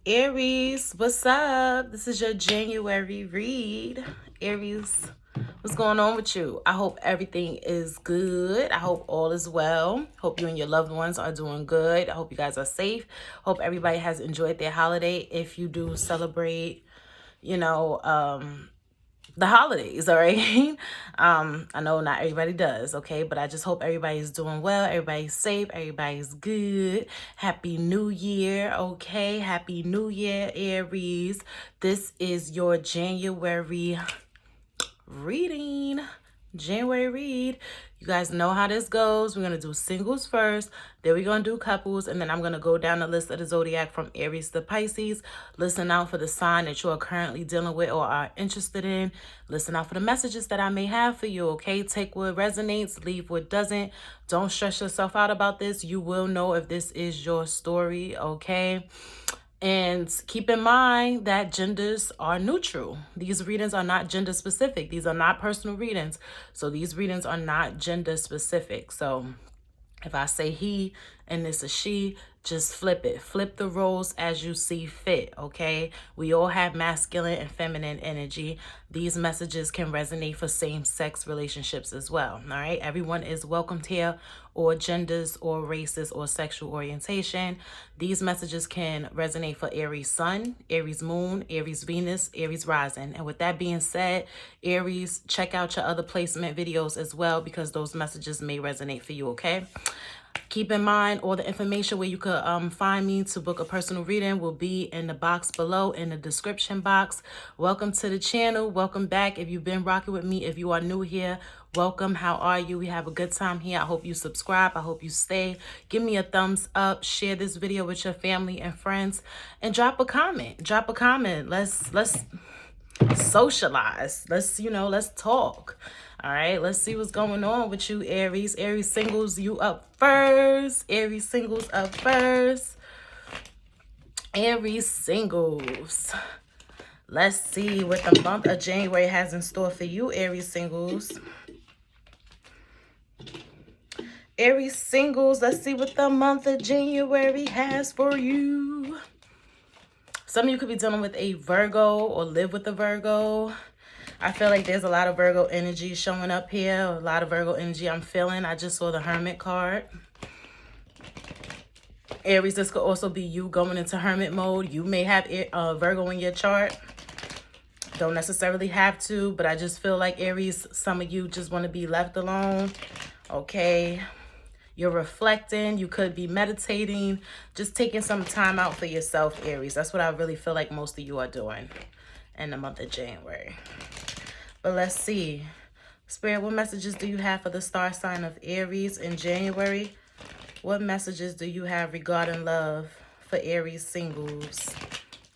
Aries, what's up? This is your January read. Aries, what's going on with you? I hope everything is good. I hope all is well. Hope you and your loved ones are doing good. I hope you guys are safe. Hope everybody has enjoyed their holiday. If you do celebrate, the holidays, all right? I know not everybody does, okay? But I just hope everybody's doing well, everybody's safe, everybody's good. Happy New Year, okay? Happy New Year, Aries. This is your January reading. January read. You guys know how this goes. We're going to do singles first, then we're going to do couples, and then I'm going to go down the list of the zodiac from Aries to Pisces. Listen out for the sign that you are currently dealing with or are interested in. Listen out for the messages that I may have for you, okay? Take what resonates, leave what doesn't. Don't stress yourself out about this. You will know if this is your story, okay? And keep in mind that genders are neutral. These readings are not gender specific. These are not personal readings. So these readings are not gender specific. So if I say he and this is she, just flip it. Flip the roles as you see fit, okay? We all have masculine and feminine energy. These messages can resonate for same-sex relationships as well, all right? Everyone is welcomed here, or genders, or races, or sexual orientation. These messages can resonate for Aries Sun, Aries Moon, Aries Venus, Aries Rising. And with that being said, Aries, check out your other placement videos as well because those messages may resonate for you, okay? Keep in mind, all the information where you could find me to book a personal reading will be in the box below in the description box. Welcome to the channel. Welcome back. If you've been rocking with me, if you are new here, welcome. How are you? We have a good time here. I hope you subscribe. I hope you stay. Give me a thumbs up. Share this video with your family and friends, and drop a comment. Drop a comment. Let's socialize. Let's talk. All right, let's see what's going on with you, Aries. Aries singles, you up first. Aries singles up first. Aries singles. Let's see what the month of January has in store for you, Aries singles. Aries singles, let's see what the month of January has for you. Some of you could be dealing with a Virgo or live with a Virgo. I feel like there's a lot of Virgo energy showing up here. A lot of Virgo energy I'm feeling. I just saw the Hermit card. Aries, this could also be you going into Hermit mode. You may have Virgo in your chart. Don't necessarily have to, but I just feel like Aries, some of you just want to be left alone. Okay. You're reflecting. You could be meditating. Just taking some time out for yourself, Aries. That's what I really feel like most of you are doing in the month of January. But let's see. Spirit, what messages do you have for the star sign of Aries in January? What messages do you have regarding love for Aries singles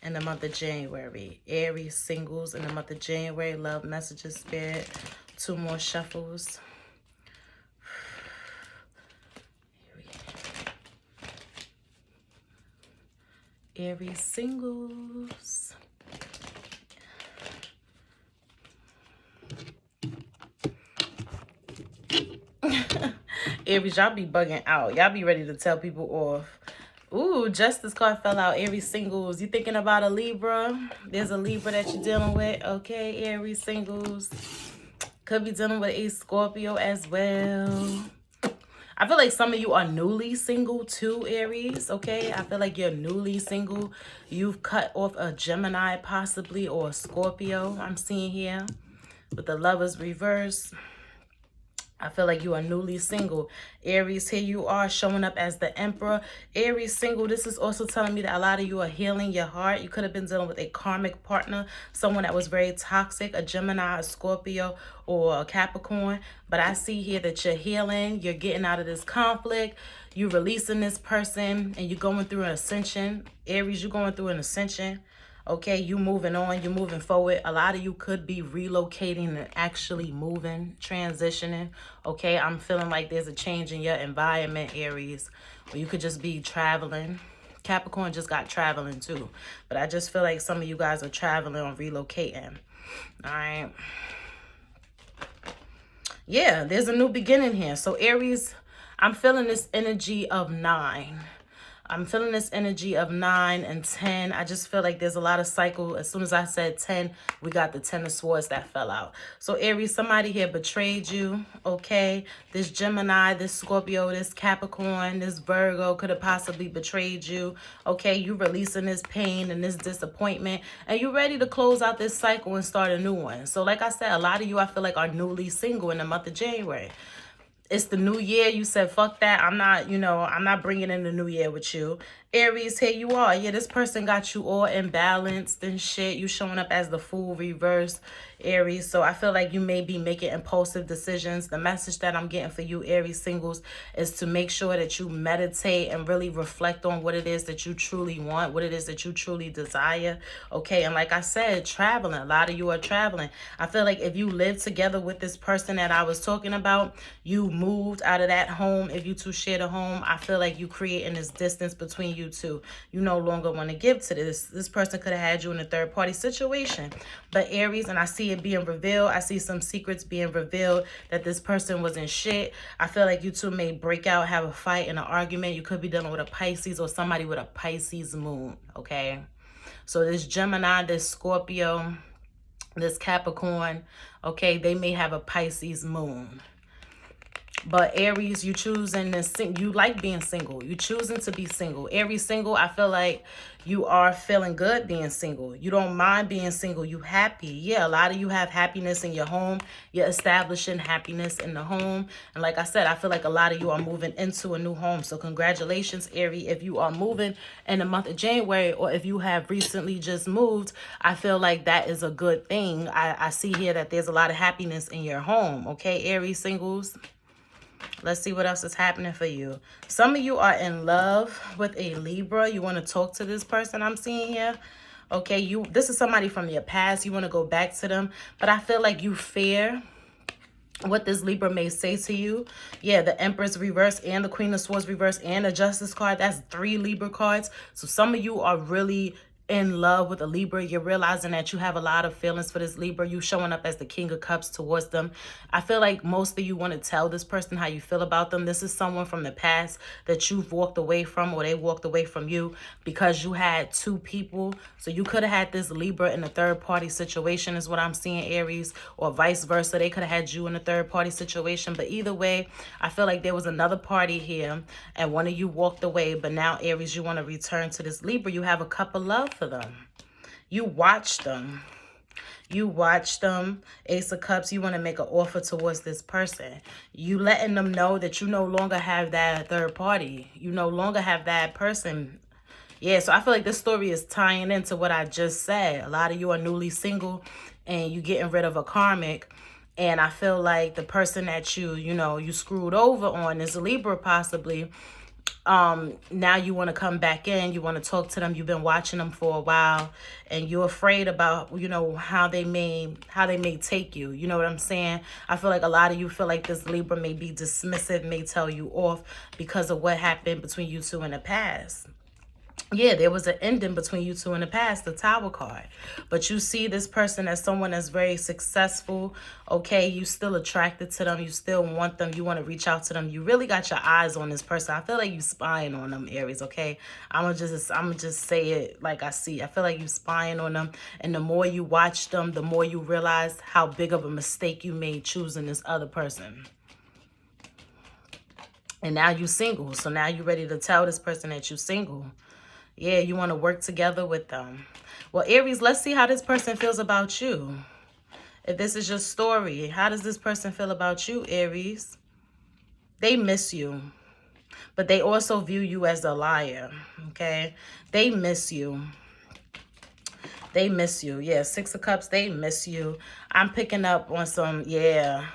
in the month of January? Aries singles in the month of January. Love messages, Spirit. 2 more shuffles. Aries singles. Aries, y'all be bugging out. Y'all be ready to tell people off. Ooh, Justice card fell out. Aries singles. You thinking about a Libra? There's a Libra that you're dealing with. Okay, Aries singles. Could be dealing with a Scorpio as well. I feel like some of you are newly single too, Aries, okay? I feel like you're newly single. You've cut off a Gemini possibly, or a Scorpio, I'm seeing here. With the Lovers reverse. I feel like you are newly single. Aries, here you are showing up as the Emperor. Aries single, this is also telling me that a lot of you are healing your heart. You could have been dealing with a karmic partner, someone that was very toxic, a Gemini, a Scorpio, or a Capricorn. But I see here that you're healing. You're getting out of this conflict. You're releasing this person, and you're going through an ascension. Aries, you're going through an ascension. Okay, you moving on, you moving forward. A lot of you could be relocating and actually moving, transitioning. Okay, I'm feeling like there's a change in your environment, Aries, or you could just be traveling. Capricorn just got traveling too. But I just feel like some of you guys are traveling or relocating. All right. Yeah, there's a new beginning here. So Aries, I'm feeling this energy of 9. I'm feeling this energy of 9 and 10. I just feel like there's a lot of cycle. As soon as I said 10, we got the 10 of swords that fell out. So Aries, somebody here betrayed you, okay? This Gemini, this Scorpio, this Capricorn, this Virgo could have possibly betrayed you, okay? You releasing this pain and this disappointment, and you ready to close out this cycle and start a new one. So like I said, a lot of you I feel like are newly single in the month of January. It's the new year. You said, fuck that. I'm not, I'm not bringing in the new year with you. Aries, here you are. Yeah, this person got you all imbalanced and shit. You showing up as the Fool reverse, Aries. So I feel like you may be making impulsive decisions. The message that I'm getting for you, Aries singles, is to make sure that you meditate and really reflect on what it is that you truly want, what it is that you truly desire. Okay, and like I said, traveling. A lot of you are traveling. I feel like if you live together with this person that I was talking about, you moved out of that home. If you two shared a home, I feel like you creating this distance between you two. You no longer want to give to this. This person could have had you in a third party situation. But Aries, and I see it being revealed. I see some secrets being revealed that this person was in shit. I feel like you two may break out, have a fight and an argument. You could be dealing with a Pisces or somebody with a Pisces moon. Okay. So this Gemini, this Scorpio, this Capricorn, okay, they may have a Pisces moon. But Aries, you choosing to you like being single. You choosing to be single. Aries single, I feel like you are feeling good being single. You don't mind being single. You happy. Yeah, a lot of you have happiness in your home. You're establishing happiness in the home. And like I said, I feel like a lot of you are moving into a new home. So congratulations, Aries. If you are moving in the month of January, or if you have recently just moved, I feel like that is a good thing. I see here that there's a lot of happiness in your home. Okay, Aries singles. Let's see what else is happening for you. Some of you are in love with a Libra. You want to talk to this person I'm seeing here. Okay, this is somebody from your past. You want to go back to them. But I feel like you fear what this Libra may say to you. Yeah, the Empress reverse and the Queen of Swords reverse and the Justice card. That's 3 Libra cards. So some of you are really in love with a Libra. You're realizing that you have a lot of feelings for this Libra. You showing up as the King of Cups towards them. I feel like most of you want to tell this person how you feel about them. This is someone from the past that you've walked away from, or they walked away from you because you had 2 people. So you could have had this Libra in a third party situation is what I'm seeing, Aries, or vice versa. They could have had you in a third party situation. But either way, I feel like there was another party here and one of you walked away. But now, Aries, you want to return to this Libra. You have a cup of love for them. You watch them. You watch them. Ace of Cups, you want to make an offer towards this person. You letting them know that you no longer have that third party. You no longer have that person. Yeah, so I feel like this story is tying into what I just said. A lot of you are newly single and you getting rid of a karmic. And I feel like the person that you screwed over on is a Libra possibly. Now you want to come back in, you want to talk to them, you've been watching them for a while, and you're afraid about, how they may take you. You know what I'm saying? I feel like a lot of you feel like this Libra may be dismissive, may tell you off because of what happened between you two in the past. Yeah, there was an ending between you two in the past, the Tower card. But you see this person as someone that's very successful, okay? You still attracted to them. You still want them. You want to reach out to them. You really got your eyes on this person. I feel like you spying on them, Aries, okay? I'm gonna just say it like I see. I feel like you spying on them. And the more you watch them, the more you realize how big of a mistake you made choosing this other person. And now you're single. So now you're ready to tell this person that you're single. Yeah, you want to work together with them. Well, Aries, let's see how this person feels about you. If this is your story, how does this person feel about you, Aries? They miss you, but they also view you as a liar, okay? They miss you. They miss you. Yeah, 6 of Cups, they miss you. I'm picking up on some, yeah,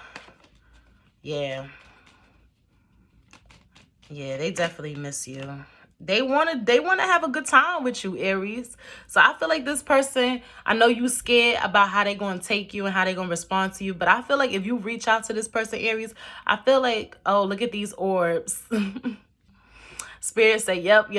they definitely miss you. They want to have a good time with you, Aries. So I feel like this person, I know you scared about how they're going to take you and how they're going to respond to you. But I feel like if you reach out to this person, Aries, I feel like, oh, look at these orbs. Spirit say, yep.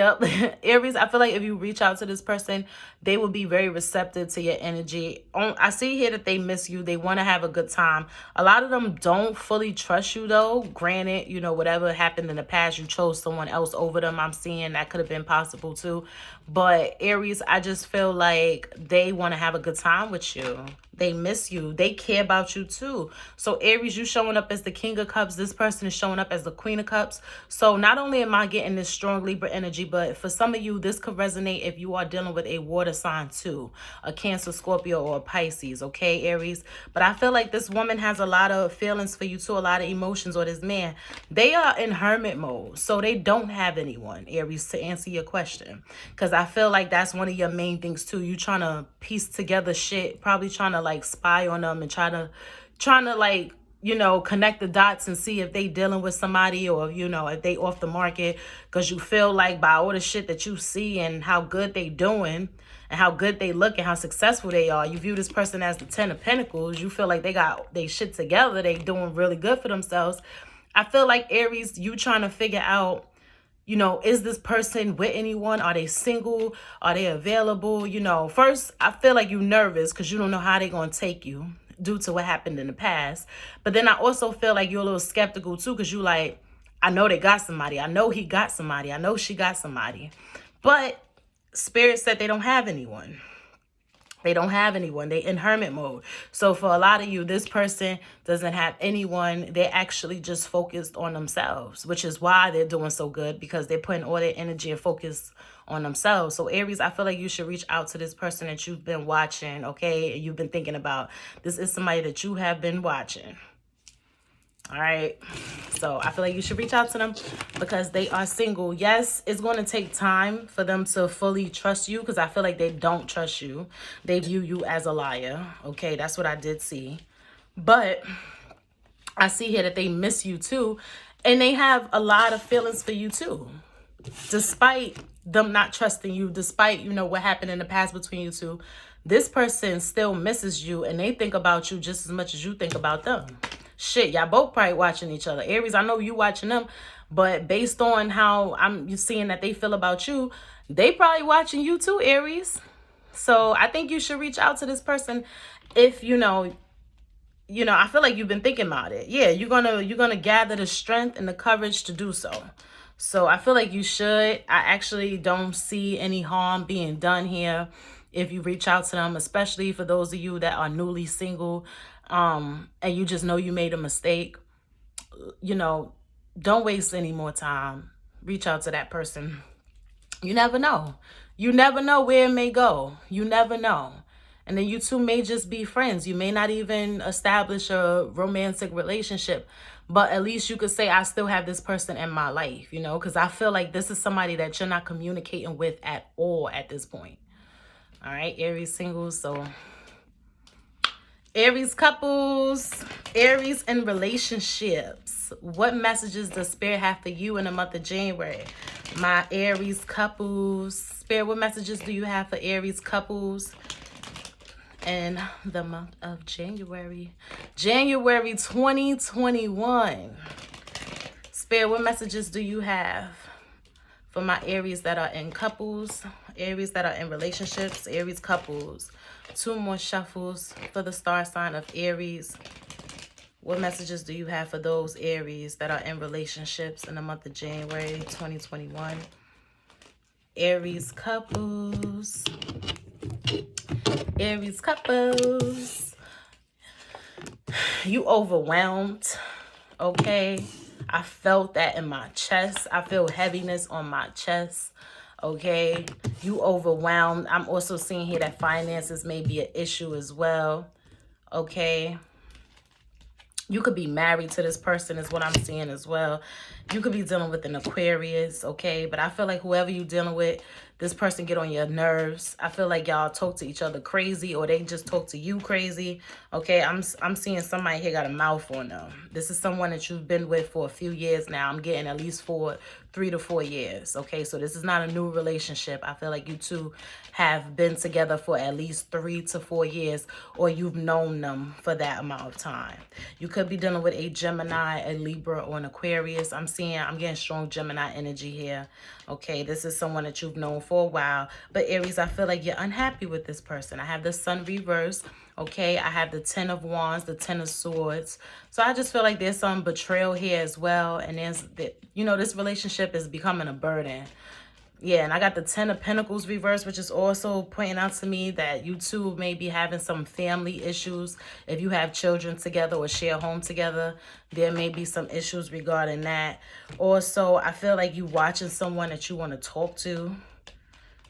Aries, I feel like if you reach out to this person, they will be very receptive to your energy. I see here that they miss you. They want to have a good time. A lot of them don't fully trust you, though. Granted, you know, whatever happened in the past, you chose someone else over them. I'm seeing that could have been possible, too. But Aries, I just feel like they want to have a good time with you. They miss you. They care about you too. So Aries, you showing up as the King of Cups. This person is showing up as the Queen of Cups. So not only am I getting this strong Libra energy, but for some of you, this could resonate if you are dealing with a water sign too. A Cancer, Scorpio, or a Pisces. Okay, Aries? But I feel like this woman has a lot of feelings for you too. A lot of emotions, or this man. They are in hermit mode. So they don't have anyone, Aries, to answer your question. Because I feel like that's one of your main things too. You trying to piece together shit. Probably trying to like spy on them and trying to like, you know, connect the dots and see if they dealing with somebody, or, you know, if they off the market, because you feel like by all the shit that you see and how good they doing and how good they look and how successful they are, you view this person as the 10 of Pentacles. You feel like they got they shit together. They doing really good for themselves. I feel like Aries, you trying to figure out, you know, is this person with anyone? Are they single? Are they available? You know, first, I feel like you're nervous because you don't know how they're going to take you due to what happened in the past. But then I also feel like you're a little skeptical too, because you like, I know they got somebody. I know he got somebody. I know she got somebody. But Spirit said they don't have anyone. They don't have anyone. They in hermit mode. So for a lot of you, this person doesn't have anyone. They're actually just focused on themselves, which is why they're doing so good, because they're putting all their energy and focus on themselves. So Aries, I feel like you should reach out to this person that you've been watching, okay? And you've been thinking about. This is somebody that you have been watching. All right, so I feel like you should reach out to them because they are single. Yes, it's going to take time for them to fully trust you, because I feel like they don't trust you. They view you as a liar. Okay, that's what I did see. But I see here that they miss you too, and they have a lot of feelings for you too. Despite them not trusting you, despite, you know, what happened in the past between you two, this person still misses you, and they think about you just as much as you think about them. Shit, y'all both probably watching each other. Aries, I know you watching them, but based on how you seeing that they feel about you, they probably watching you too, Aries. So I think you should reach out to this person if, you know, I feel like you've been thinking about it. Yeah, you're gonna gather the strength and the courage to do so. So I feel like you should. I actually don't see any harm being done here if you reach out to them, especially for those of you that are newly single, and you just know you made a mistake. You know, don't waste any more time. Reach out to that person. You never know. You never know where it may go. You never know. And then you two may just be friends. You may not even establish a romantic relationship, but at least you could say, I still have this person in my life, you know, because I feel like this is somebody that you're not communicating with at all at this point. All right, Aries singles. So Aries couples, Aries in relationships. What messages does Spirit have for you in the month of January? My Aries couples. Spirit, what messages do you have for Aries couples in the month of January? January 2021. Spirit, what messages do you have for my Aries that are in couples, Aries that are in relationships, Aries couples? Two more shuffles for the star sign of Aries. What messages do you have for those Aries that are in relationships in the month of January 2021? Aries couples. Aries couples. You overwhelmed, okay? I felt that in my chest. I feel heaviness on my chest. Okay, you overwhelmed. I'm also seeing here that finances may be an issue as well. Okay, you could be married to this person is what I'm seeing as well. You could be dealing with an Aquarius, okay? But I feel like whoever you're dealing with, This person get on your nerves. I feel like y'all talk to each other crazy, or they just talk to you crazy. Okay, I'm seeing somebody here got a mouth on them. This is someone that you've been with for a few years now. I'm getting at least 3 to 4 years. Okay, so this is not a new relationship. I feel like you two have been together for at least 3 to 4 years, or you've known them for that amount of time. You could be dealing with a Gemini, a Libra, or an Aquarius. I'm getting strong Gemini energy here. Okay, this is someone that you've known for a while. But Aries, I feel like you're unhappy with this person. I have the Sun reverse. Okay, I have the 10 of Wands, the 10 of Swords. So I just feel like there's some betrayal here as well. And this relationship is becoming a burden. Yeah, and I got the 10 of Pentacles reversed, which is also pointing out to me that you two may be having some family issues. If you have children together or share a home together, there may be some issues regarding that. Also, I feel like you watching someone that you want to talk to.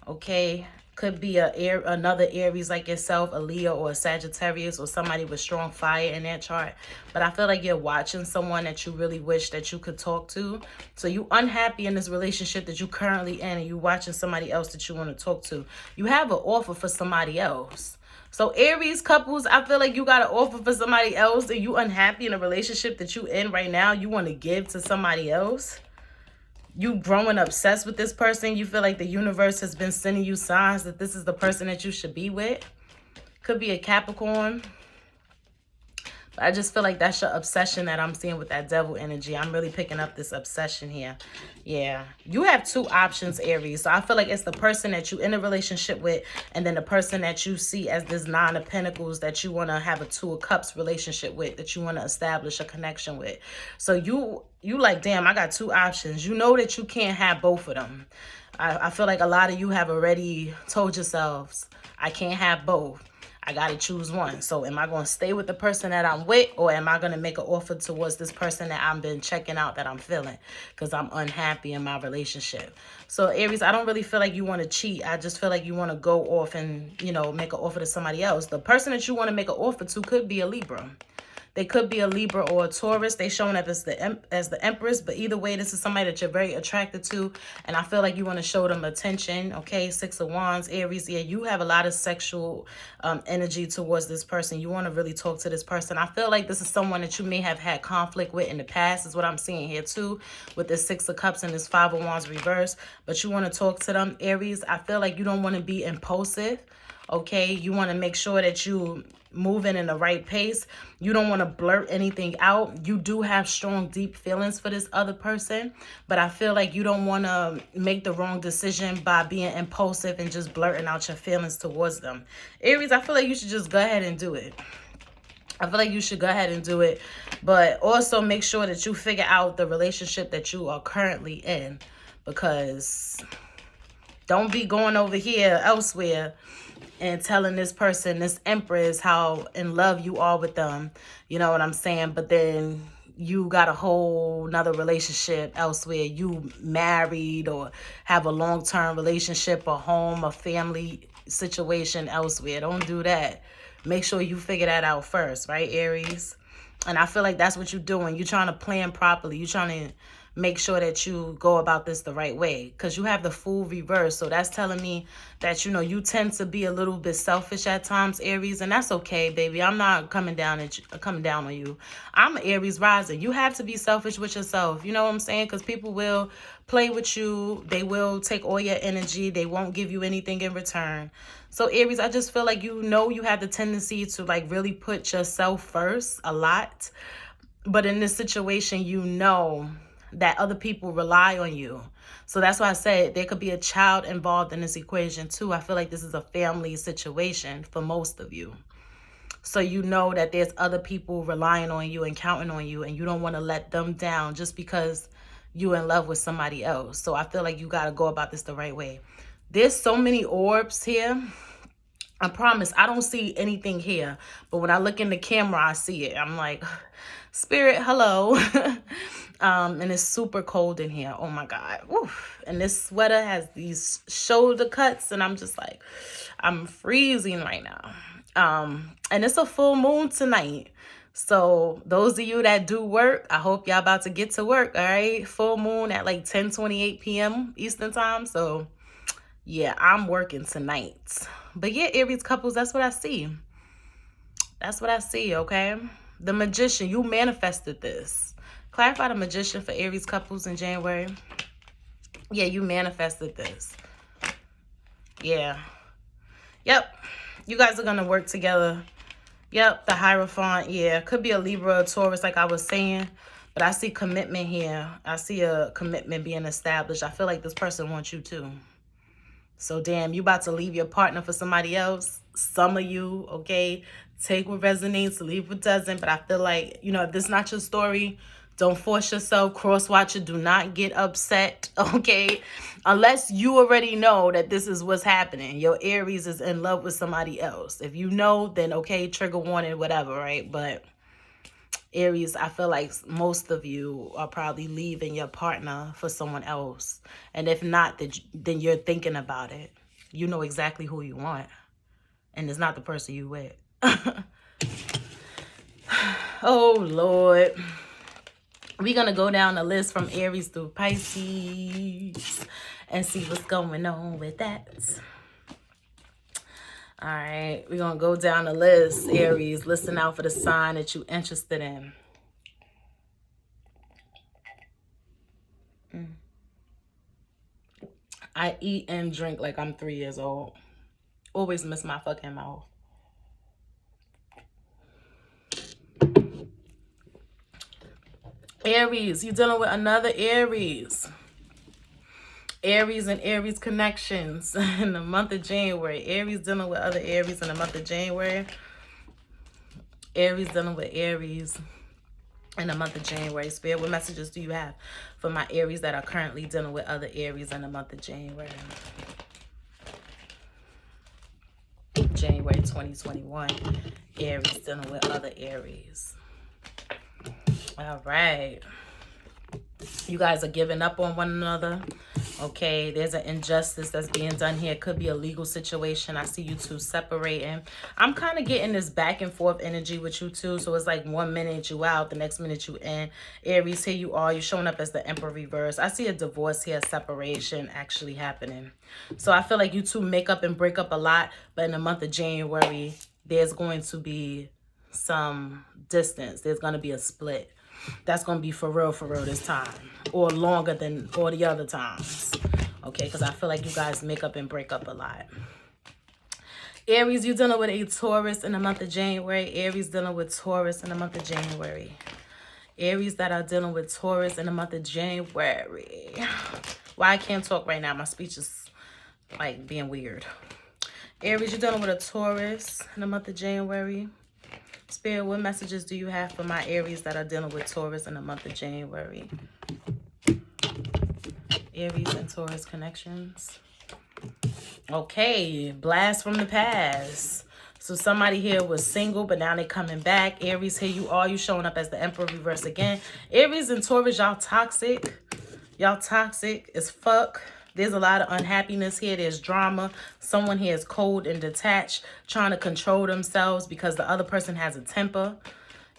Okay, could be another Aries like yourself, a Leo or a Sagittarius, or somebody with strong fire in their chart. But I feel like you're watching someone that you really wish that you could talk to. So you unhappy in this relationship that you currently in, and you watching somebody else that you want to talk to. You have an offer for somebody else. So Aries couples, I feel like you got an offer for somebody else, and you unhappy in a relationship that you in right now. You want to give to somebody else. You growing obsessed with this person. You feel like the universe has been sending you signs that this is the person that you should be with. Could be a Capricorn. But I just feel like that's your obsession that I'm seeing with that devil energy. I'm really picking up this obsession here. Yeah. You have two options, Aries. So I feel like it's the person that you in a relationship with, and then the person that you see as this 9 of Pentacles that you want to have a 2 of Cups relationship with, that you want to establish a connection with. So you like, damn, I got two options. You know that you can't have both of them. I feel like a lot of you have already told yourselves, I can't have both. I got to choose one. So am I going to stay with the person that I'm with, or am I going to make an offer towards this person that I've been checking out, that I'm feeling, because I'm unhappy in my relationship? So Aries, I don't really feel like you want to cheat. I just feel like you want to go off and, make an offer to somebody else. The person that you want to make an offer to could be a Libra. They could be a Libra or a Taurus. They showing up as the Empress, but either way, this is somebody that you're very attracted to, and I feel like you want to show them attention. Okay, 6 of Wands, Aries. Yeah, you have a lot of sexual energy towards this person. You want to really talk to this person. I feel like this is someone that you may have had conflict with in the past, is what I'm seeing here too, with this 6 of Cups and this 5 of Wands reverse. But you want to talk to them, Aries. I feel like you don't want to be impulsive. Okay, you want to make sure that you moving in the right pace. You don't want to blurt anything out. You do have strong, deep feelings for this other person, but I feel like you don't want to make the wrong decision by being impulsive and just blurting out your feelings towards them. Aries, I feel like you should just go ahead and do it. I feel like you should go ahead and do it, but also make sure that you figure out the relationship that you are currently in, because don't be going over here elsewhere and telling this person, this Empress, how in love you are with them. You know what I'm saying? But then you got a whole nother relationship elsewhere. You married or have a long-term relationship, a home, a family situation elsewhere. Don't do that. Make sure you figure that out first, right, Aries? And I feel like that's what you're doing. You're trying to plan properly. You're trying to make sure that you go about this the right way, because you have the Fool reverse. So that's telling me that, you tend to be a little bit selfish at times, Aries, and that's okay, baby. I'm not coming down on you. I'm Aries rising. You have to be selfish with yourself. You know what I'm saying? Because people will play with you. They will take all your energy. They won't give you anything in return. So Aries, I just feel like you have the tendency to like really put yourself first a lot. But in this situation, that other people rely on you. So that's why I said there could be a child involved in this equation too. I feel like this is a family situation for most of you. So you know that there's other people relying on you and counting on you, and you don't want to let them down just because you're in love with somebody else. So I feel like you got to go about this the right way. There's so many orbs here. I promise I don't see anything here, but when I look in the camera, I see it. I'm like, Spirit, hello. And it's super cold in here. Oh my God. Oof. And this sweater has these shoulder cuts, and I'm just like, I'm freezing right now. And it's a full moon tonight. So those of you that do work, I hope y'all about to get to work. All right. Full moon at like 10:28 p.m. Eastern time. So Yeah, I'm working tonight. But yeah, Aries couples, that's what I see. That's what I see, okay? The Magician, you manifested this. Clarify the Magician for Aries couples in January. Yeah, you manifested this. Yeah. Yep. You guys are going to work together. Yep, the Hierophant, yeah. Could be a Libra or Taurus, like I was saying. But I see commitment here. I see a commitment being established. I feel like this person wants you too. So, damn, you about to leave your partner for somebody else? Some of you, okay? Take what resonates, leave what doesn't. But I feel like, you know, if this is not your story, don't force yourself. Cross-watch it. Do not get upset, okay? Unless you already know that this is what's happening. Your Aries is in love with somebody else. If you know, then okay, trigger warning, whatever, right? But Aries, I feel like most of you are probably leaving your partner for someone else. And if not, then you're thinking about it. You know exactly who you want. And it's not the person you with. Oh, Lord. We're going to go down the list from Aries through Pisces and see what's going on with that. All right. We're going to go down the list, Aries. Listen out for the sign that you're interested in. I eat and drink like I'm 3 years old. Always miss my fucking mouth. Aries, you're dealing with another Aries. Aries and Aries connections in the month of January. Aries dealing with other Aries in the month of January. Aries dealing with Aries in the month of January. Spirit, what messages do you have for my Aries that are currently dealing with other Aries in the month of January? January 2021. Aries dealing with other Aries. All right. You guys are giving up on one another. Okay, there's an injustice that's being done here. It could be a legal situation. I see you two separating. I'm kind of getting this back and forth energy with you two. So it's like 1 minute you out, the next minute you in. Aries, here you are. You're showing up as the Emperor reverse. I see a divorce here, separation actually happening. So I feel like you two make up and break up a lot. But in the month of January, there's going to be some distance. There's going to be a split. That's going to be for real this time. Or longer than all the other times. Okay, because I feel like you guys make up and break up a lot. Aries, you're dealing with a Taurus in the month of January. Aries dealing with Taurus in the month of January. Aries that are dealing with Taurus in the month of January. Why I can't talk right now? My speech is like being weird. Aries, you're dealing with a Taurus in the month of January. Spirit, what messages do you have for my Aries that are dealing with Taurus in the month of January? Aries and Taurus connections. Okay, blast from the past. So somebody here was single, but now they're coming back. Aries, here you are. You showing up as the Emperor reverse again. Aries and Taurus, y'all toxic. Y'all toxic as fuck. There's a lot of unhappiness here. There's drama. Someone here is cold and detached, trying to control themselves because the other person has a temper.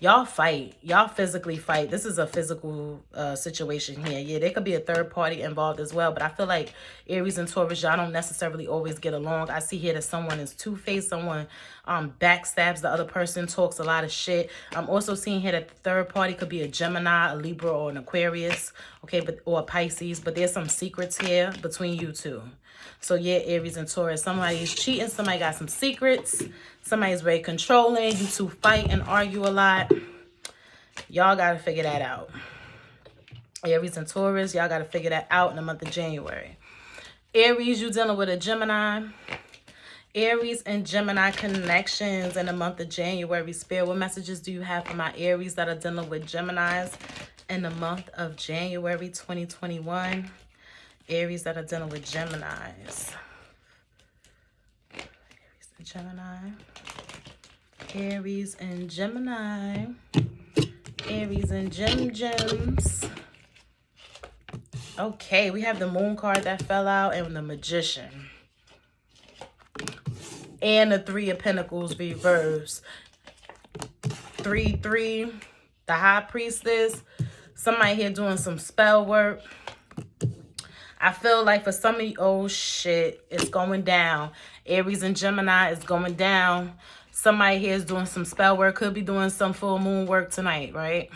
Y'all fight. Y'all physically fight. This is a physical situation here. Yeah, there could be a third party involved as well. But I feel like Aries and Taurus, y'all don't necessarily always get along. I see here that someone is two-faced. Someone backstabs the other person, talks a lot of shit. I'm also seeing here that the third party could be a Gemini, a Libra, or an Aquarius. Okay, or a Pisces. But there's some secrets here between you two. So yeah, Aries and Taurus, somebody is cheating. Somebody got some secrets. Somebody's very controlling. You two fight and argue a lot. Y'all got to figure that out. Aries and Taurus, y'all got to figure that out in the month of January. Aries, you dealing with a Gemini. Aries and Gemini connections in the month of January. Spirit, what messages do you have for my Aries that are dealing with Geminis in the month of January 2021? Aries that are dealing with Geminis. Aries and Gemini. Aries and Gemini. Aries and Gems. Okay, we have the Moon card that fell out and the Magician. And the Three of Pentacles reverse. 3-3. The High Priestess. Somebody here doing some spell work. I feel like for some of you, oh shit, it's going down. Aries and Gemini is going down. Somebody here is doing some spell work. Could be doing some full moon work tonight, right?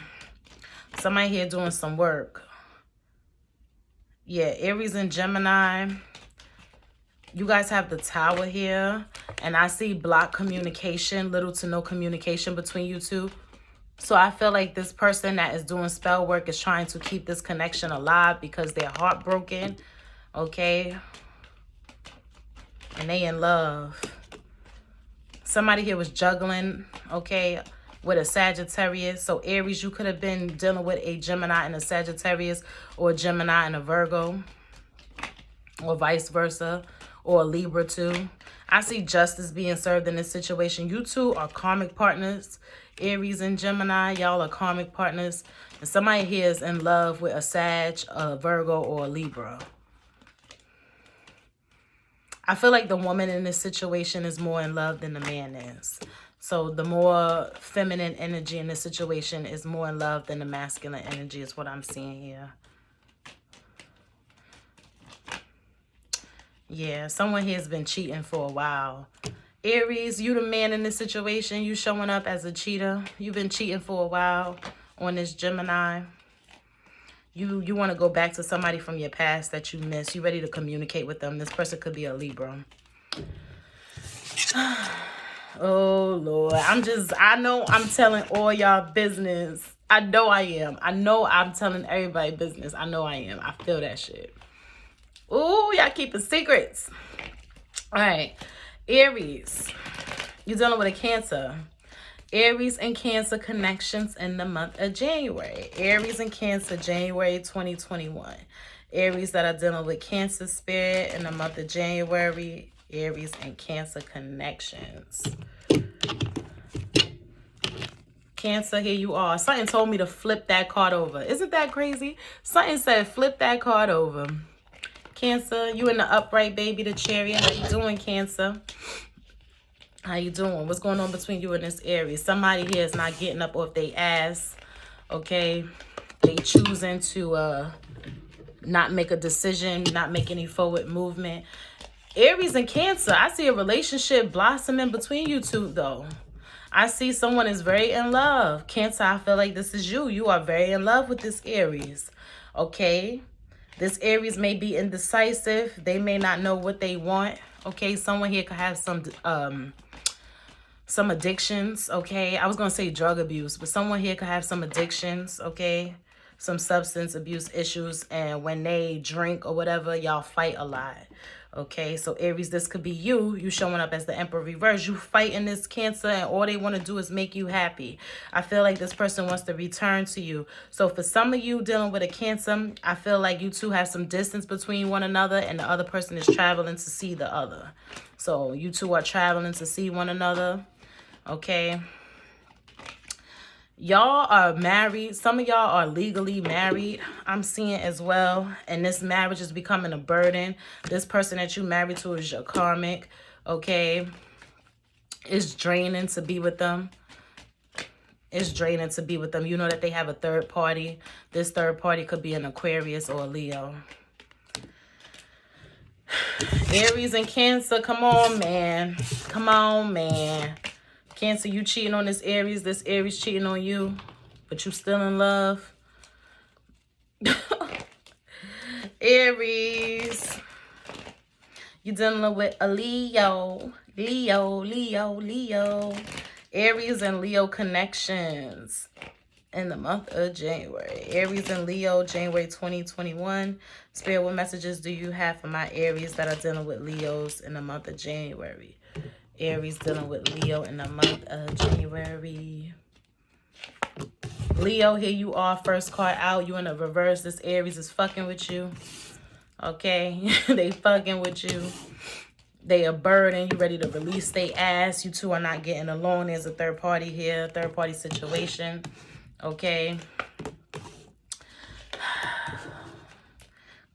Somebody here doing some work. Yeah, Aries and Gemini. You guys have the Tower here. And I see blocked communication, little to no communication between you two. So I feel like this person that is doing spell work is trying to keep this connection alive because they're heartbroken, okay? And they in love. Somebody here was juggling, okay, with a Sagittarius. So Aries, you could have been dealing with a Gemini and a Sagittarius, or a Gemini and a Virgo, or vice versa, or a Libra too. I see justice being served in this situation. You two are karmic partners. Aries and Gemini, y'all are karmic partners. And somebody here is in love with a Sag, a Virgo, or a Libra. I feel like the woman in this situation is more in love than the man is. So the more feminine energy in this situation is more in love than the masculine energy is what I'm seeing here. Yeah, someone here has been cheating for a while. Aries, you the man in this situation. You showing up as a cheater. You've been cheating for a while on this Gemini. You want to go back to somebody from your past that you miss. You ready to communicate with them. This person could be a Libra. Oh, Lord. I know I'm telling all y'all business. I know I am. I know I'm telling everybody business. I know I am. I feel that shit. Ooh, y'all keeping secrets. All right. Aries, you're dealing with a Cancer. Aries and Cancer connections in the month of January. Aries and Cancer, January 2021. Aries that are dealing with Cancer spirit in the month of January. Aries and Cancer connections. Cancer, here you are. Something told me to flip that card over. Isn't that crazy? Something said flip that card over. Cancer, you in the upright, baby, the Chariot. How you doing, Cancer? How you doing? What's going on between you and this Aries? Somebody here is not getting up off their ass, okay? They choosing to not make a decision, not make any forward movement. Aries and Cancer, I see a relationship blossoming between you two, though. I see someone is very in love. Cancer, I feel like this is you. You are very in love with this Aries, okay? This Aries may be indecisive. They may not know what they want. Okay, someone here could have some addictions. Okay, I was gonna say drug abuse, but someone here could have some addictions. Okay, some substance abuse issues, and when they drink or whatever, y'all fight a lot. Okay, so Aries, this could be you. You showing up as the Emperor reverse. You fighting this Cancer, and all they want to do is make you happy. I feel like this person wants to return to you. So for some of you dealing with a Cancer, I feel like you two have some distance between one another, and the other person is traveling to see the other. So you two are traveling to see one another. Okay. Y'all are married. Some of y'all are legally married, I'm seeing as well. And this marriage is becoming a burden. This person that you married to is your karmic, okay? It's draining to be with them. It's draining to be with them. You know that they have a third party. This third party could be an Aquarius or a Leo. Aries and Cancer, come on, man. Come on, man. Cancer, you cheating on this Aries cheating on you, but you still in love. Aries, you dealing with a Leo. Aries and Leo connections in the month of January. Aries and Leo, January 2021. Spirit, what messages do you have for my Aries that are dealing with Leos in the month of January? Aries dealing with Leo in the month of January. Leo, here you are. First card out. You in the reverse. This Aries is fucking with you. Okay? They fucking with you. They a burden. You ready to release their ass. You two are not getting along. There's a third party here. Third party situation. Okay?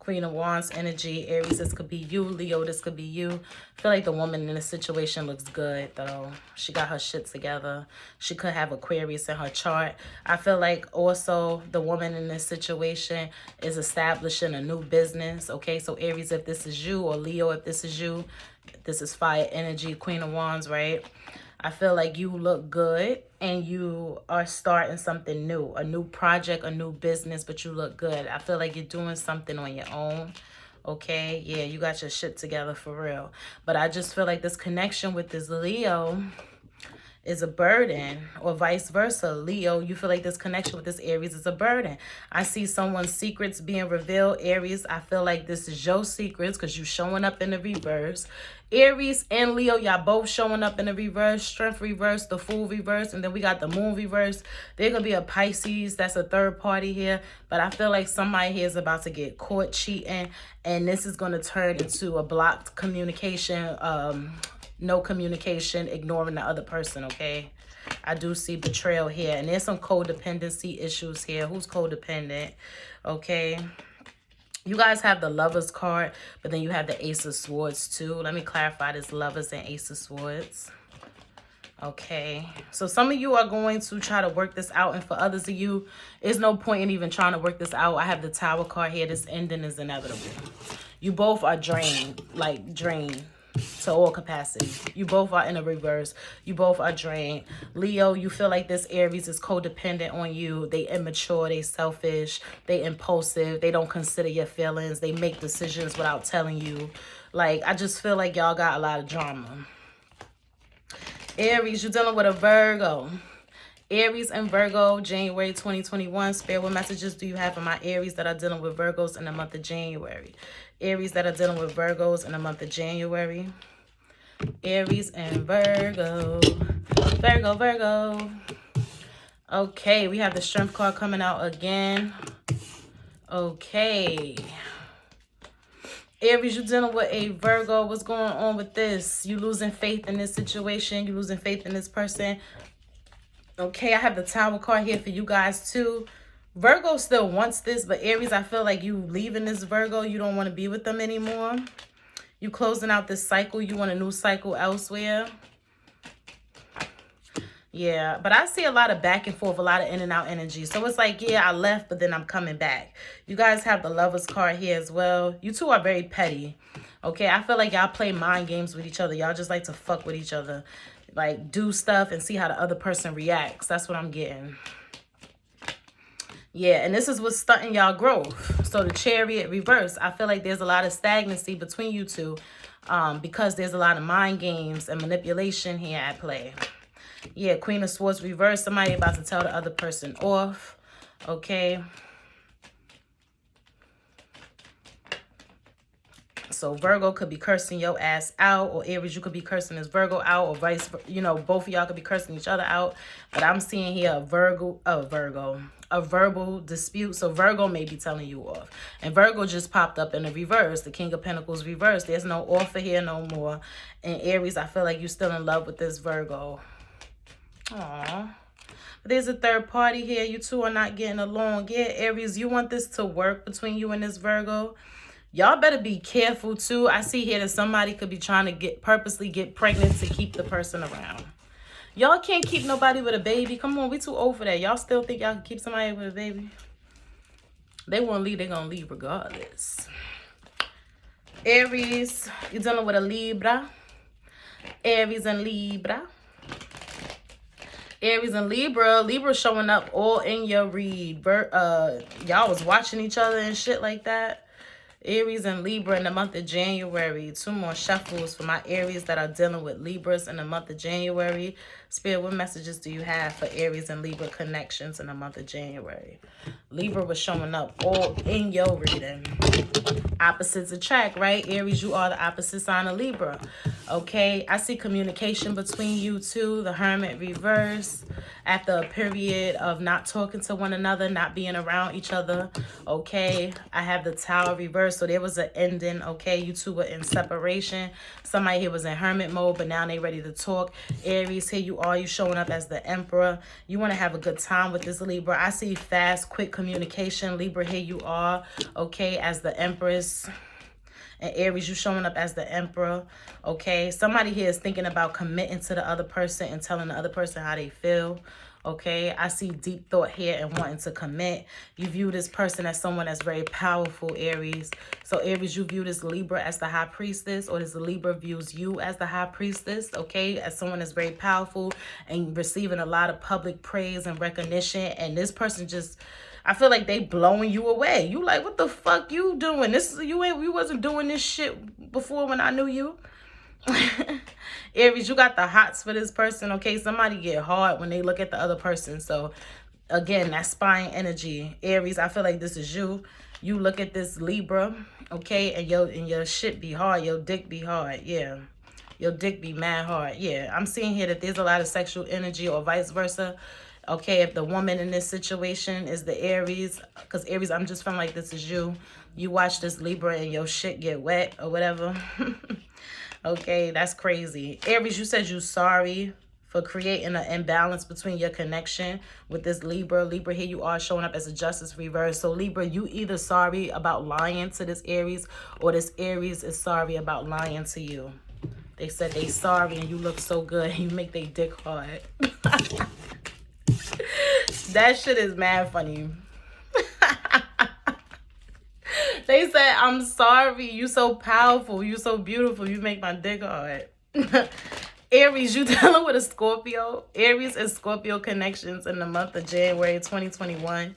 Queen of Wands energy. Aries, this could be you. Leo, this could be you. I feel like the woman in this situation looks good, though. She got her shit together. She could have Aquarius in her chart. I feel like also the woman in this situation is establishing a new business, okay? So Aries, if this is you, or Leo, if this is you, this is fire energy, Queen of Wands, right? I feel like you look good and you are starting something new, a new project, a new business, but you look good. I feel like you're doing something on your own, okay? Yeah, you got your shit together for real. But I just feel like this connection with this Leo is a burden, or vice versa. Leo, you feel like this connection with this Aries is a burden. I see someone's secrets being revealed. Aries, I feel like this is your secrets because you showing up in the reverse. Aries and Leo, y'all both showing up in the reverse. Strength reverse, the Fool reverse, and then we got the Moon reverse. There could be a Pisces, that's a third party here, but I feel like somebody here is about to get caught cheating, and this is going to turn into a blocked communication, no communication, ignoring the other person, okay? I do see betrayal here, and there's some codependency issues here. Who's codependent? Okay. You guys have the Lovers card, but then you have the Ace of Swords too. Let me clarify this Lovers and Ace of Swords. Okay. So some of you are going to try to work this out, and for others of you, there's no point in even trying to work this out. I have the Tower card here. This ending is inevitable. You both are drained, like drained to all capacity. You both are in a reverse. You both are drained. Leo, you feel like this Aries is codependent on you. They immature, they selfish, they impulsive, they don't consider your feelings, they make decisions without telling you. Like, I just feel like y'all got a lot of drama. Aries, you're dealing with a Virgo. Aries and Virgo, January 2021. Spirit, what messages do you have for my Aries that are dealing with Virgos in the month of January? Aries that are dealing with Virgos in the month of January. Aries and Virgo. Virgo, Virgo. Okay, we have the Strength card coming out again. Okay. Aries, you're dealing with a Virgo. What's going on with this? You losing faith in this situation. You losing faith in this person. Okay, I have the Tower card here for you guys too. Virgo still wants this, but Aries, I feel like you leaving this Virgo. You don't want to be with them anymore. You closing out this cycle. You want a new cycle elsewhere. Yeah, but I see a lot of back and forth, a lot of in and out energy. So it's like, yeah, I left, but then I'm coming back. You guys have the Lovers card here as well. You two are very petty. Okay, I feel like y'all play mind games with each other. Y'all just like to fuck with each other. Like, do stuff and see how the other person reacts. That's what I'm getting. Yeah, and this is what's stunting y'all growth. So the Chariot reverse, I feel like there's a lot of stagnancy between you two because there's a lot of mind games and manipulation here at play. Yeah, Queen of Swords reverse, somebody about to tell the other person off. Okay. So Virgo could be cursing your ass out, or Aries, you could be cursing this Virgo out, or vice versa. You know, both of y'all could be cursing each other out. But I'm seeing here a verbal dispute. So Virgo may be telling you off. And Virgo just popped up in the reverse, the King of Pentacles reverse. There's no offer here no more. And Aries, I feel like you're still in love with this Virgo. Aww. But there's a third party here. You two are not getting along. Yeah, Aries, you want this to work between you and this Virgo. Y'all better be careful too. I see here that somebody could be trying to purposely get pregnant to keep the person around. Y'all can't keep nobody with a baby. Come on, we too old for that. Y'all still think y'all can keep somebody with a baby? They won't leave. They're going to leave regardless. Aries, you're dealing with a Libra. Aries and Libra. Aries and Libra. Libra showing up all in your read. Y'all was watching each other and shit like that. Aries and Libra in the month of January. Two more shuffles for my Aries that are dealing with Libras in the month of January. Spirit, what messages do you have for Aries and Libra connections in the month of January? Libra was showing up all in your reading. Opposites attract, right? Aries, you are the opposite sign of Libra. Okay, I see communication between you two. The Hermit reverse. after a period of not talking to one another, not being around each other, okay? I have the Tower reversed, so there was an ending, okay? You two were in separation. Somebody here was in hermit mode, but now they ready to talk. Aries, here you are. You showing up as the Emperor. You want to have a good time with this Libra. I see fast, quick communication. Libra, here you are, okay, as the Empress. And Aries, you showing up as the Emperor, okay? Somebody here is thinking about committing to the other person and telling the other person how they feel, okay? I see deep thought here and wanting to commit. You view this person as someone that's very powerful, Aries. So, Aries, you view this Libra as the High Priestess, or this Libra views you as the High Priestess, okay? As someone that's very powerful and receiving a lot of public praise and recognition. And this person just... I feel like they blowing you away. You like, what the fuck you doing? You wasn't doing this shit before when I knew you. Aries, you got the hots for this person, okay? Somebody get hard when they look at the other person. So, again, that spine energy. Aries, I feel like this is you. You look at this Libra, okay? And your shit be hard. Your dick be hard, yeah. Your dick be mad hard, yeah. I'm seeing here that there's a lot of sexual energy or vice versa. Okay, if the woman in this situation is the Aries, because Aries, I'm just feeling like this is you. You watch this Libra and your shit get wet or whatever. Okay, that's crazy. Aries, you said you sorry for creating an imbalance between your connection with this Libra. Libra, here you are showing up as a Justice reverse. So Libra, you either sorry about lying to this Aries, or this Aries is sorry about lying to you. They said they sorry and you look so good and you make their dick hard. That shit is mad funny. They said, I'm sorry. You so powerful. You so beautiful. You make my dick hard. Aries, you dealing with a Scorpio. Aries and Scorpio connections in the month of January 2021.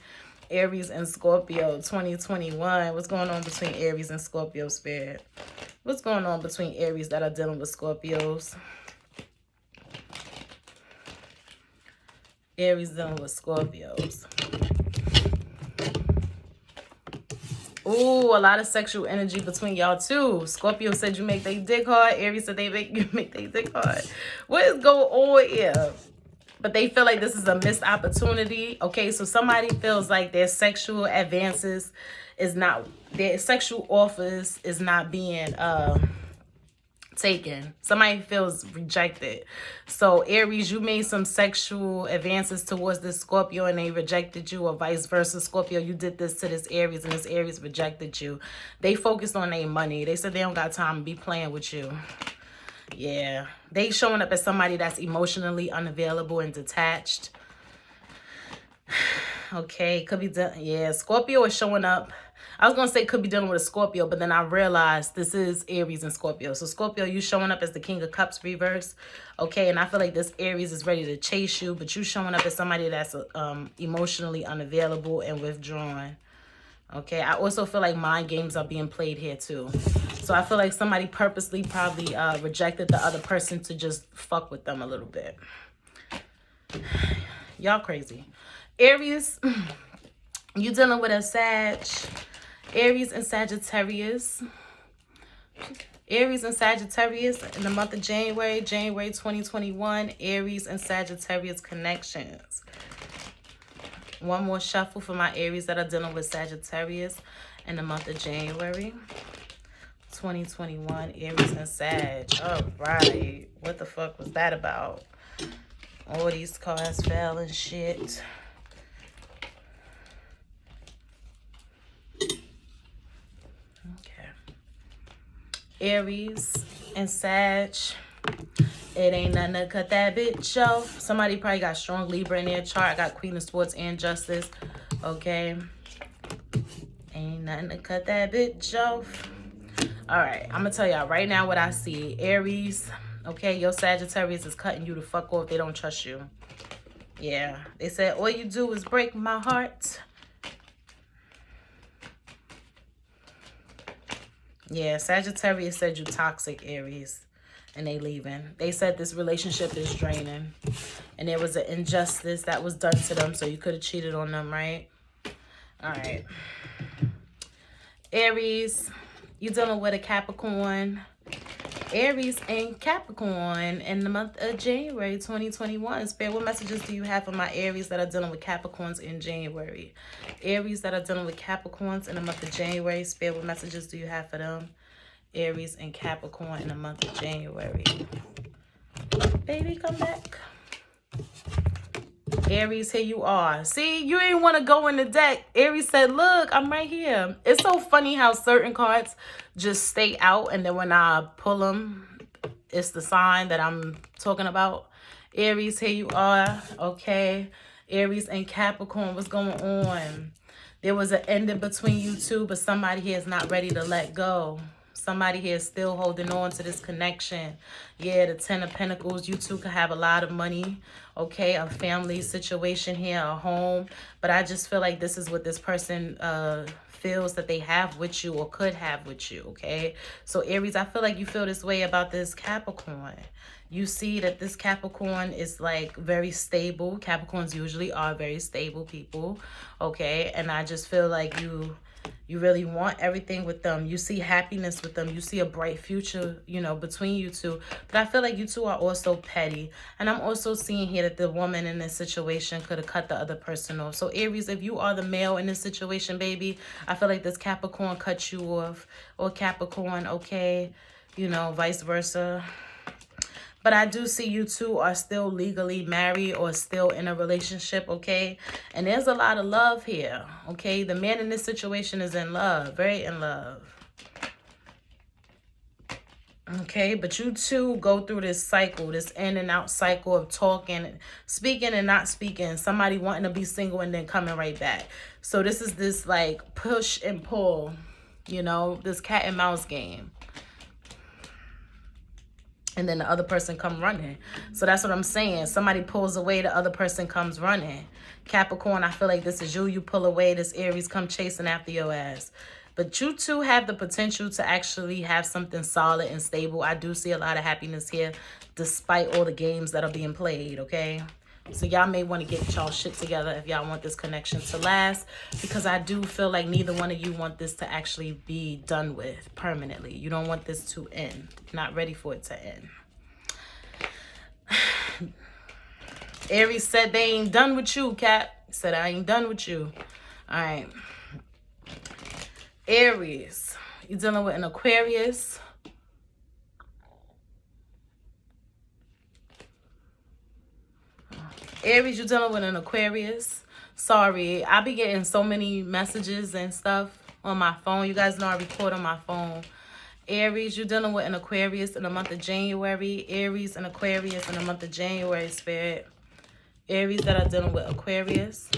Aries and Scorpio 2021. What's going on between Aries and Scorpio, Spirit? What's going on between Aries that are dealing with Scorpios? Aries dealing with Scorpios. Ooh, a lot of sexual energy between y'all too. Scorpio said you make they dick hard. Aries said they make you make they dick hard. What is going on here? But they feel like this is a missed opportunity. Okay, so somebody feels like their sexual advances is not, their sexual offers is not being taken. Somebody feels rejected. So Aries, you made some sexual advances towards this Scorpio and they rejected you, or vice versa. Scorpio, you did this to this Aries and this Aries rejected you. They focused on their money. They said they don't got time to be playing with you. Yeah, they showing up as somebody that's emotionally unavailable and detached. Okay, could be done. Yeah, Scorpio is showing up. I was going to say could be dealing with a Scorpio, but then I realized this is Aries and Scorpio. So Scorpio, you showing up as the King of Cups reverse. Okay, and I feel like this Aries is ready to chase you, but you showing up as somebody that's emotionally unavailable and withdrawn. Okay, I also feel like mind games are being played here too. So I feel like somebody purposely probably rejected the other person to just fuck with them a little bit. Y'all crazy. Aries, you dealing with a Sag. Aries and Sagittarius. Aries and Sagittarius in the month of January 2021. Aries and Sagittarius connections. One more shuffle for my Aries that are dealing with Sagittarius in the month of January 2021. Aries and Sag. All right. What the fuck was that about? All these cards fell and shit. Okay. Aries and Sag. It ain't nothing to cut that bitch off. Somebody probably got strong Libra in their chart. I got Queen of Swords and Justice. Okay. Ain't nothing to cut that bitch off. All right. I'm going to tell y'all right now what I see. Aries. Okay. Your Sagittarius is cutting you the fuck off. They don't trust you. Yeah. They said, all you do is break my heart. Yeah. Sagittarius said you toxic, Aries. And they leaving. They said this relationship is draining. And there was an injustice that was done to them. So you could have cheated on them, right? All right. Aries, you dealing with a Capricorn. Aries and Capricorn in the month of January 2021. Spirit, what messages do you have for my Aries that are dealing with Capricorns in January? Aries that are dealing with Capricorns in the month of January. Spirit, what messages do you have for them? Aries and Capricorn in the month of January. Baby, come back. Aries, here you are. See, you ain't want to go in the deck. Aries said, look, I'm right here. It's so funny how certain cards just stay out, and then when I pull them, it's the sign that I'm talking about. Aries, here you are. Okay. Aries and Capricorn, what's going on? There was an ending between you two, but somebody here is not ready to let go. Somebody here is still holding on to this connection. Yeah, the Ten of Pentacles. You two could have a lot of money. Okay, a family situation here, a home. But I just feel like this is what this person feels that they have with you or could have with you. Okay, so Aries, I feel like you feel this way about this Capricorn. You see that this Capricorn is like very stable. Capricorns usually are very stable people. Okay, and I just feel like you really want everything with them. You see happiness with them. You see a bright future, you know, between you two. But I feel like you two are also petty. And I'm also seeing here that the woman in this situation could have cut the other person off. So Aries, if you are the male in this situation, baby, I feel like this Capricorn cut you off. Or Capricorn, okay, you know, vice versa. But I do see you two are still legally married or still in a relationship, okay? And there's a lot of love here, okay? The man in this situation is in love, very in love. Okay, but you two go through this cycle, this in and out cycle of talking, speaking and not speaking. Somebody wanting to be single and then coming right back. So this is this like push and pull, you know, this cat and mouse game. And then the other person come running. So that's what I'm saying. Somebody pulls away, the other person comes running. Capricorn, I feel like this is you. You pull away, this Aries come chasing after your ass. But you two have the potential to actually have something solid and stable. I do see a lot of happiness here, despite all the games that are being played, okay? So y'all may want to get y'all shit together if y'all want this connection to last, because I do feel like neither one of you want this to actually be done with permanently. You don't want this to end. Not ready for it to end. Aries said they ain't done with you, Cap. Said I ain't done with you. All right. Aries, you're dealing with an Aquarius. Aries, you're dealing with an Aquarius. Sorry, I be getting so many messages and stuff on my phone. You guys know I record on my phone. Aries, you're dealing with an Aquarius in the month of January. Aries and Aquarius in the month of January, Spirit. Aries that are dealing with Aquarius.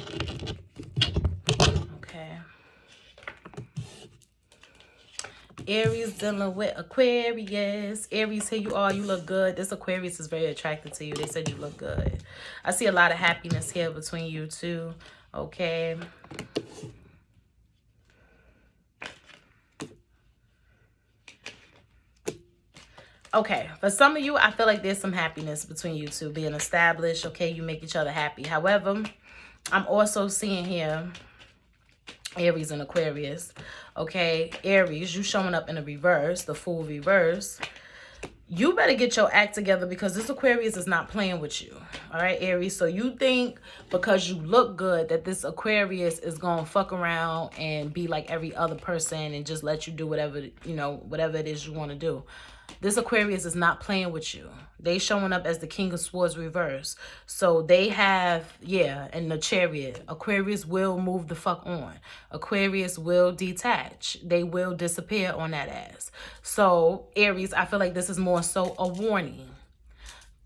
Okay. Aries dealing with Aquarius. Aries, here you are. You look good. This Aquarius is very attracted to you. They said you look good. I see a lot of happiness here between you two. Okay. Okay, for some of you, I feel like there's some happiness between you two being established. Okay, you make each other happy. However, I'm also seeing here Aries and Aquarius. Okay, Aries, you showing up in the reverse, the full reverse. You better get your act together because this Aquarius is not playing with you. All right, Aries. So you think because you look good that this Aquarius is going to fuck around and be like every other person and just let you do whatever, you know, whatever it is you want to do. This Aquarius is not playing with you. They showing up as the King of Swords reverse. So they have, yeah, and the Chariot. Aquarius will move the fuck on. Aquarius will detach. They will disappear on that ass. So Aries, I feel like this is more so a warning.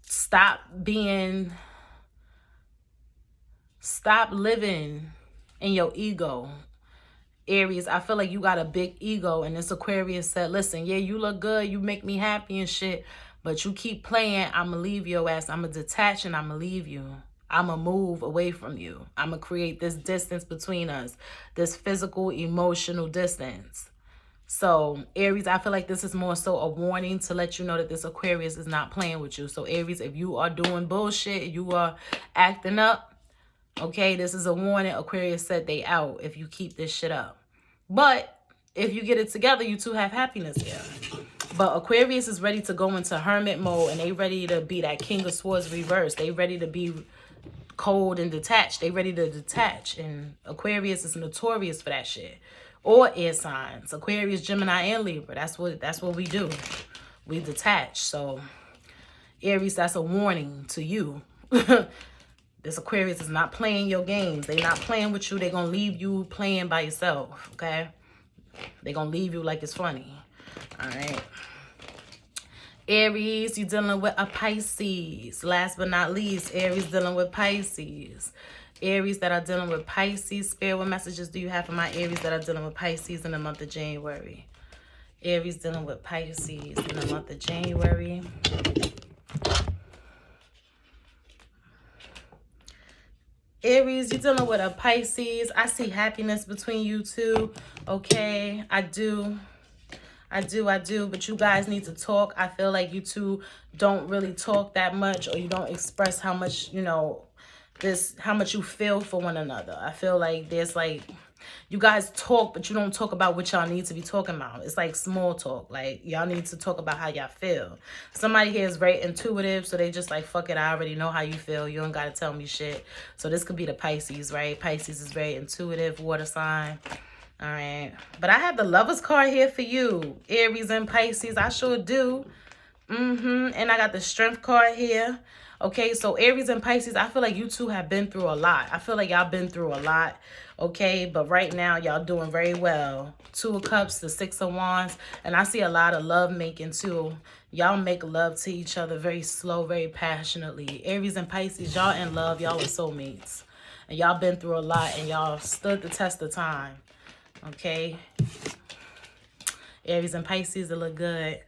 Stop living in your ego. Aries, I feel like you got a big ego, and this Aquarius said, listen, yeah, you look good, you make me happy and shit, but you keep playing, I'ma leave your ass. I'ma detach and I'ma leave you. I'ma move away from you. I'ma create this distance between us, this physical, emotional distance. So Aries, I feel like this is more so a warning to let you know that this Aquarius is not playing with you. So Aries, if you are doing bullshit, you are acting up, okay, this is a warning. Aquarius said they out if you keep this shit up. But if you get it together, you two have happiness here. But Aquarius is ready to go into hermit mode, and they ready to be that King of Swords reverse. They ready to be cold and detached. They ready to detach. And Aquarius is notorious for that shit. Or air signs. Aquarius, Gemini, and Libra. That's what we do. We detach. So Aries, that's a warning to you. This Aquarius is not playing your games. They not playing with you. They gonna leave you playing by yourself. Okay? They gonna leave you like it's funny. Alright. Aries, you dealing with a Pisces. Last but not least, Aries dealing with Pisces. Aries that are dealing with Pisces. Spirit, what messages do you have for my Aries that are dealing with Pisces in the month of January? Aries dealing with Pisces in the month of January. Aries, you're dealing with a Pisces. I see happiness between you two. Okay, I do. But you guys need to talk. I feel like you two don't really talk that much, or you don't express how much, you know, how much you feel for one another. I feel like there's like, you guys talk, but you don't talk about what y'all need to be talking about. It's like small talk. Like, y'all need to talk about how y'all feel. Somebody here is very intuitive, so they just like, fuck it, I already know how you feel. You don't got to tell me shit. So this could be the Pisces, right? Pisces is very intuitive, water sign. All right. But I have the Lovers card here for you. Aries and Pisces, I sure do. And I got the Strength card here. Okay, so Aries and Pisces, I feel like you two have been through a lot. I feel like y'all been through a lot. Okay, but right now y'all doing very well. 2 of Cups, the 6 of Wands, and I see a lot of love making too. Y'all make love to each other very slow, very passionately. Aries and Pisces, y'all in love. Y'all are soulmates. And y'all been through a lot, and y'all stood the test of time. Okay, Aries and Pisces, it look good.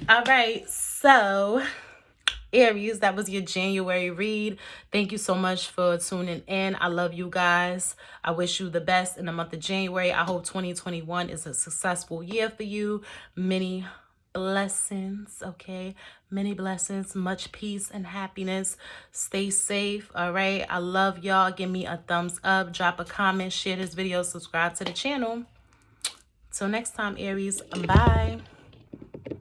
All right, so Aries, that was your January read. Thank you so much for tuning in. I love you guys. I wish you the best in the month of January. I hope 2021 is a successful year for you. Many blessings, okay? Many blessings, much peace and happiness. Stay safe, all right? I love y'all. Give me a thumbs up, drop a comment, share this video, subscribe to the channel. Till next time, Aries, bye.